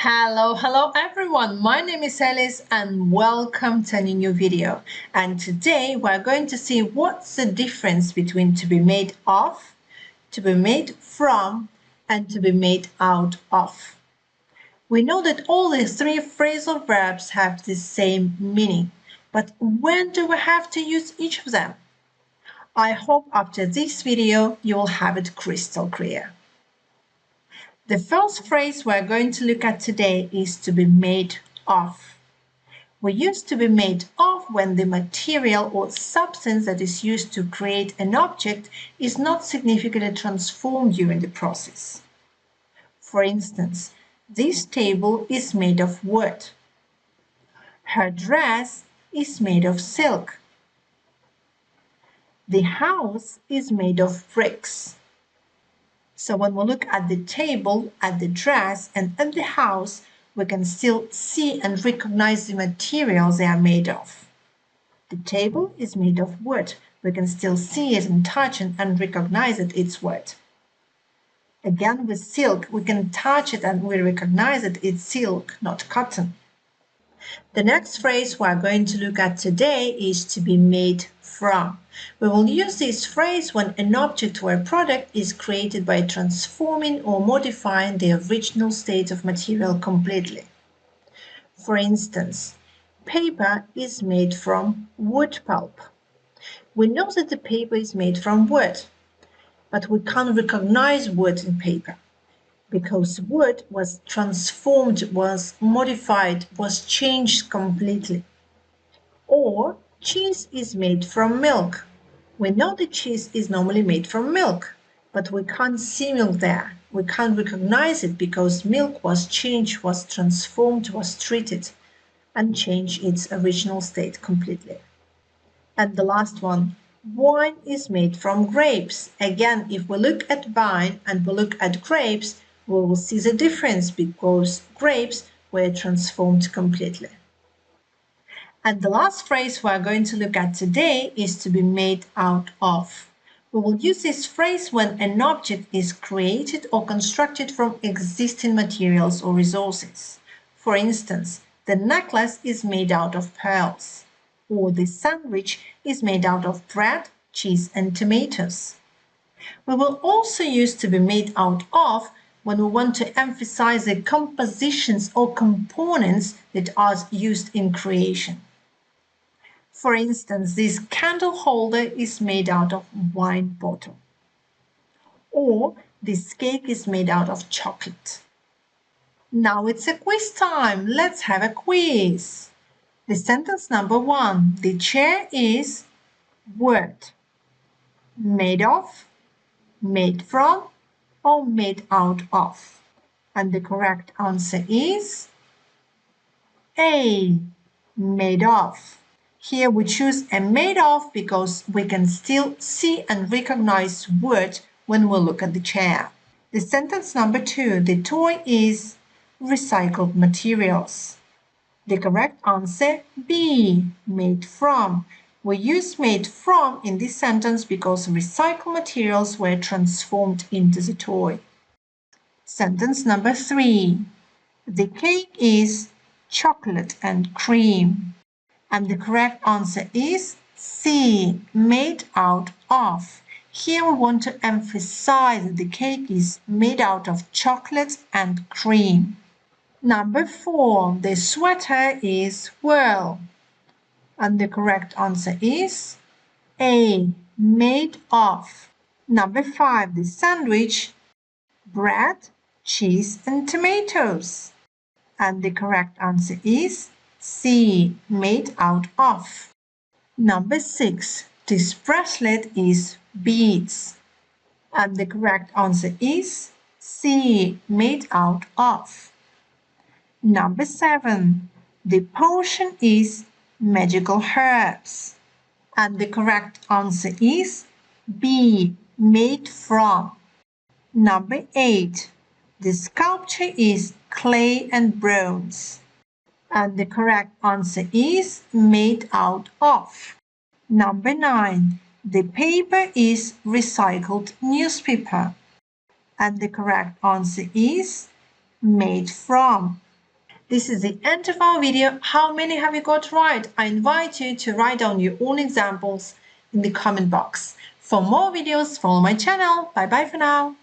Hello everyone, my name is Alice and welcome to a new video. And today we're going to see what's the difference between to be made of, to be made from, and to be made out of. We know that all the three phrasal verbs have the same meaning, but when do we have to use each of them? I hope after this video you will have it crystal clear. The first phrase we're going to look at today is to be made of. We use to be made of when the material or substance that is used to create an object is not significantly transformed during the process. For instance, this table is made of wood. Her dress is made of silk. The house is made of bricks. So when we look at the table, at the dress, and at the house, we can still see and recognize the materials they are made of. The table is made of wood. We can still see it and touch it and recognize it, it's wood. Again, with silk, we can touch it and we recognize it, it's silk, not cotton. The next phrase we are going to look at today is to be made from. We will use this phrase when an object or a product is created by transforming or modifying the original state of material completely. For instance, paper is made from wood pulp. We know that the paper is made from wood, but we can't recognize wood in paper because wood was transformed, was modified, was changed completely. Or cheese is made from milk. We know that cheese is normally made from milk, but we can't see milk there. We can't recognize it because milk was changed, was transformed, was treated, and changed its original state completely. And the last one, wine is made from grapes. Again, if we look at wine and we look at grapes, we will see the difference because grapes were transformed completely. And the last phrase we are going to look at today is to be made out of. We will use this phrase when an object is created or constructed from existing materials or resources. For instance, the necklace is made out of pearls, or the sandwich is made out of bread, cheese, and tomatoes. We will also use to be made out of when we want to emphasize the compositions or components that are used in creation. For instance, this candle holder is made out of wine bottle. Or this cake is made out of chocolate. Now it's a quiz time. Let's have a quiz. The sentence number 1. The chair is word. Made of, made from, or made out of. And the correct answer is A. Made of. Here we choose a made of because we can still see and recognize wood when we look at the chair. The sentence number 2, the toy is recycled materials. The correct answer, B, made from. We use made from in this sentence because recycled materials were transformed into the toy. Sentence number 3, the cake is chocolate and cream. And the correct answer is C, made out of. Here we want to emphasize that the cake is made out of chocolate and cream. Number 4, the sweater is wool. And the correct answer is A, made of. Number 5, the sandwich, bread, cheese, and tomatoes. And the correct answer is C, made out of. Number 6, this bracelet is beads. And the correct answer is C, made out of. Number 7, the potion is magical herbs. And the correct answer is B, made from. Number 8, the sculpture is clay and bronze. And the correct answer is made out of. Number 9, the paper is recycled newspaper. And the correct answer is made from. This is the end of our video. How many have you got right? I invite you to write down your own examples in the comment box. For more videos, follow my channel. Bye bye for now.